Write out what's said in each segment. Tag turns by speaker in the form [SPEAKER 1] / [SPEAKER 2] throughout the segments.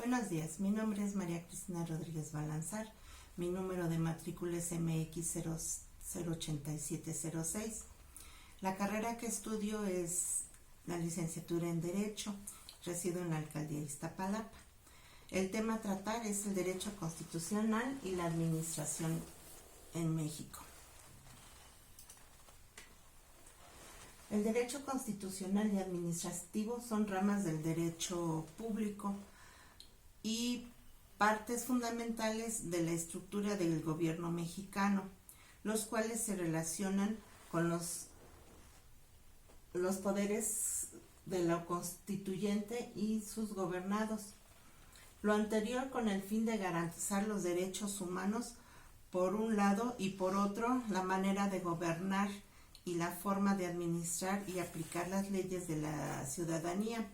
[SPEAKER 1] Buenos días, mi nombre es María Cristina Rodríguez Balanzar, mi número de matrícula es MX008706. La carrera que estudio es la licenciatura en Derecho, resido en la alcaldía de Iztapalapa. El tema a tratar es el derecho constitucional y la administración en México. El derecho constitucional y administrativo son ramas del derecho público y partes fundamentales de la estructura del gobierno mexicano, los cuales se relacionan con los poderes de lo constituyente y sus gobernados. Lo anterior con el fin de garantizar los derechos humanos por un lado y por otro la manera de gobernar y la forma de administrar y aplicar las leyes de la ciudadanía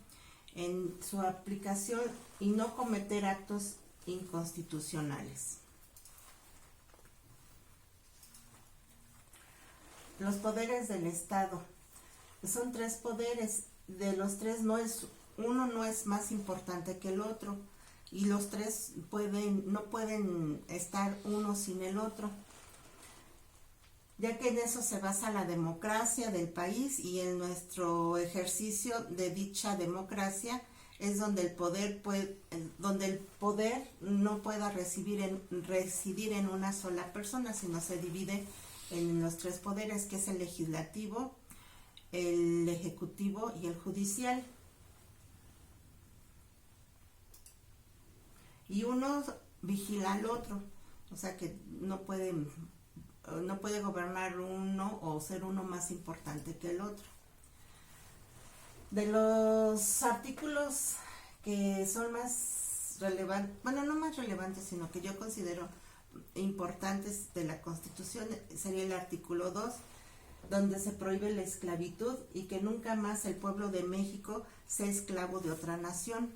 [SPEAKER 1] en su aplicación y no cometer actos inconstitucionales. Los poderes del Estado. Son tres poderes, de los tres uno no es más importante que el otro y los tres no pueden estar uno sin el otro, ya que en eso se basa la democracia del país y en nuestro ejercicio de dicha democracia es donde el poder no pueda residir en una sola persona, sino se divide en los tres poderes, que es el legislativo, el ejecutivo y el judicial. Y uno vigila al otro, o sea que no puede gobernar uno o ser uno más importante que el otro. De los artículos que son más relevantes, bueno, no más relevantes, sino que yo considero importantes de la Constitución, sería el artículo 2, donde se prohíbe la esclavitud y que nunca más el pueblo de México sea esclavo de otra nación.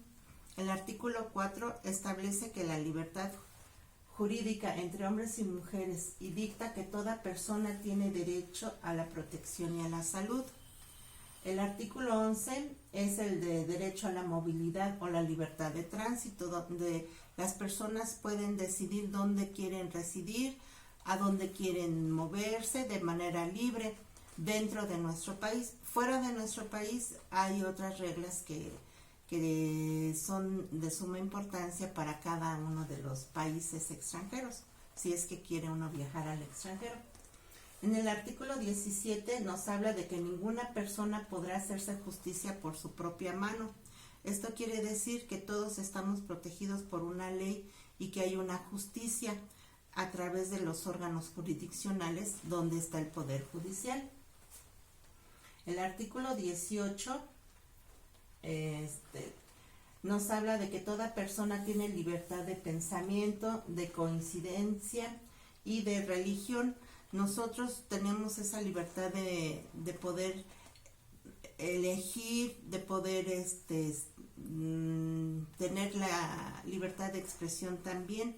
[SPEAKER 1] El artículo 4 establece que la libertad jurídica entre hombres y mujeres y dicta que toda persona tiene derecho a la protección y a la salud. El artículo 11 es el de derecho a la movilidad o la libertad de tránsito, donde las personas pueden decidir dónde quieren residir, a dónde quieren moverse de manera libre dentro de nuestro país. Fuera de nuestro país hay otras reglas que son de suma importancia para cada uno de los países extranjeros, si es que quiere uno viajar al extranjero. En el artículo 17 nos habla de que ninguna persona podrá hacerse justicia por su propia mano. Esto quiere decir que todos estamos protegidos por una ley y que hay una justicia a través de los órganos jurisdiccionales donde está el Poder Judicial. El artículo 18 nos habla de que toda persona tiene libertad de pensamiento, de coincidencia y de religión. Nosotros tenemos esa libertad de poder elegir, de poder tener la libertad de expresión también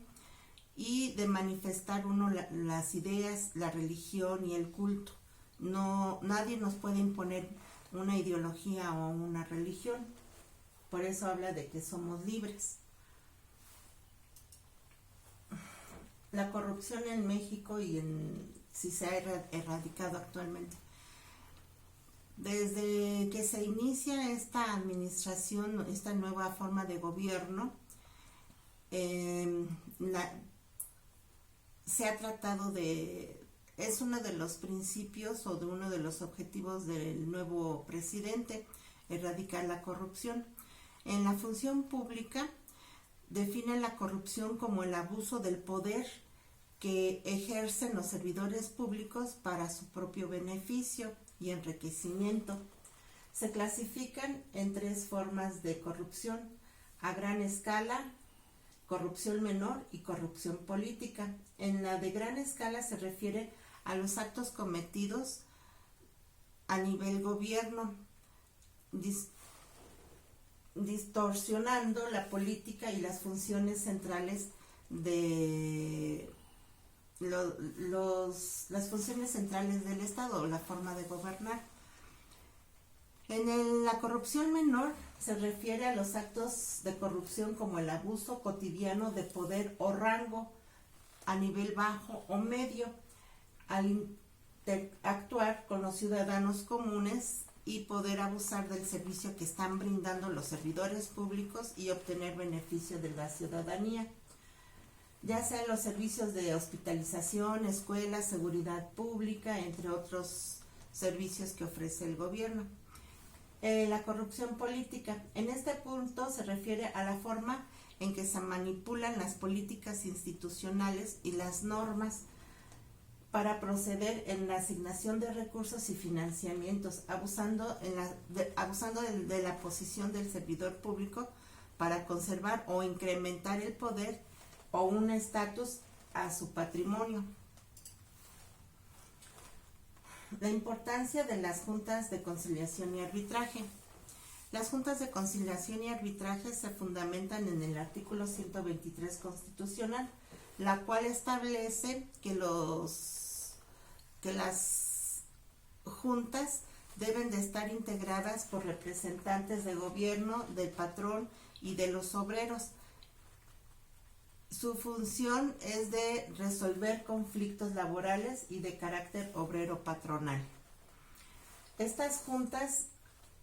[SPEAKER 1] y de manifestar uno las ideas, la religión y el culto. Nadie nos puede imponer una ideología o una religión. Por eso habla de que somos libres. La corrupción en México y si se ha erradicado actualmente. Desde que se inicia esta administración, esta nueva forma de gobierno, se ha tratado es uno de los principios o de uno de los objetivos del nuevo presidente, erradicar la corrupción. En la función pública define la corrupción como el abuso del poder que ejercen los servidores públicos para su propio beneficio y enriquecimiento. Se clasifican en tres formas de corrupción: a gran escala, corrupción menor y corrupción política. En la de gran escala se refiere a los actos cometidos a nivel gobierno, distorsionando la política y las funciones centrales las funciones centrales del Estado o la forma de gobernar. La corrupción menor se refiere a los actos de corrupción como el abuso cotidiano de poder o rango a nivel bajo o medio, al interactuar con los ciudadanos comunes y poder abusar del servicio que están brindando los servidores públicos y obtener beneficio de la ciudadanía, ya sean los servicios de hospitalización, escuelas, seguridad pública, entre otros servicios que ofrece el gobierno. La corrupción política. En este punto se refiere a la forma en que se manipulan las políticas institucionales y las normas para proceder en la asignación de recursos y financiamientos, abusando de la posición del servidor público para conservar o incrementar el poder o un estatus a su patrimonio. La importancia de las juntas de conciliación y arbitraje. Las juntas de conciliación y arbitraje se fundamentan en el artículo 123 constitucional, la cual establece que las juntas deben de estar integradas por representantes de gobierno, del patrón y de los obreros. Su función es de resolver conflictos laborales y de carácter obrero patronal. Estas juntas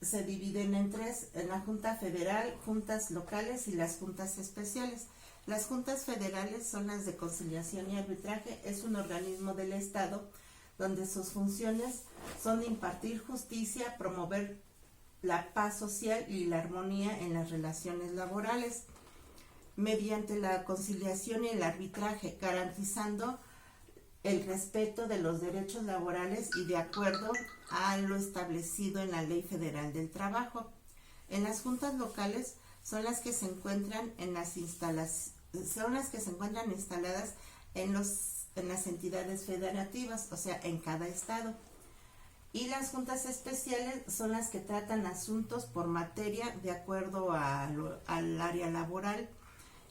[SPEAKER 1] se dividen en tres: en la Junta Federal, juntas locales y las juntas especiales. Las juntas federales son las de conciliación y arbitraje. Es un organismo del Estado donde sus funciones son de impartir justicia, promover la paz social y la armonía en las relaciones laborales, mediante la conciliación y el arbitraje, garantizando el respeto de los derechos laborales y de acuerdo a lo establecido en la Ley Federal del Trabajo. En las juntas locales son las que se encuentran instaladas en las entidades federativas, o sea, en cada estado. Y las juntas especiales son las que tratan asuntos por materia de acuerdo al área laboral,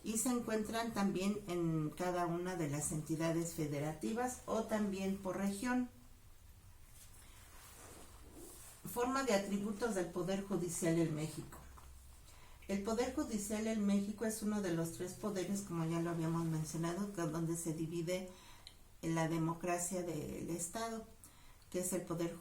[SPEAKER 1] y se encuentran también en cada una de las entidades federativas o también por región. Forma de atributos del Poder Judicial en México. El Poder Judicial en México es uno de los tres poderes, como ya lo habíamos mencionado, donde se divide en la democracia del Estado, que es el Poder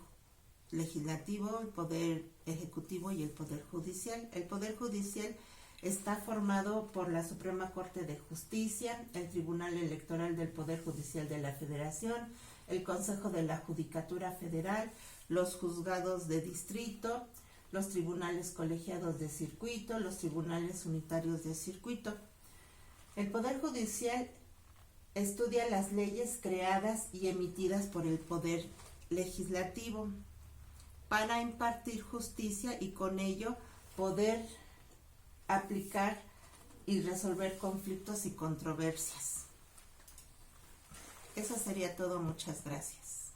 [SPEAKER 1] Legislativo, el Poder Ejecutivo y el Poder Judicial. El Poder Judicial está formado por la Suprema Corte de Justicia, el Tribunal Electoral del Poder Judicial de la Federación, el Consejo de la Judicatura Federal, los juzgados de distrito, los tribunales colegiados de circuito, los tribunales unitarios de circuito. El Poder Judicial estudia las leyes creadas y emitidas por el Poder Legislativo para impartir justicia y con ello poder aplicar y resolver conflictos y controversias. Eso sería todo. Muchas gracias.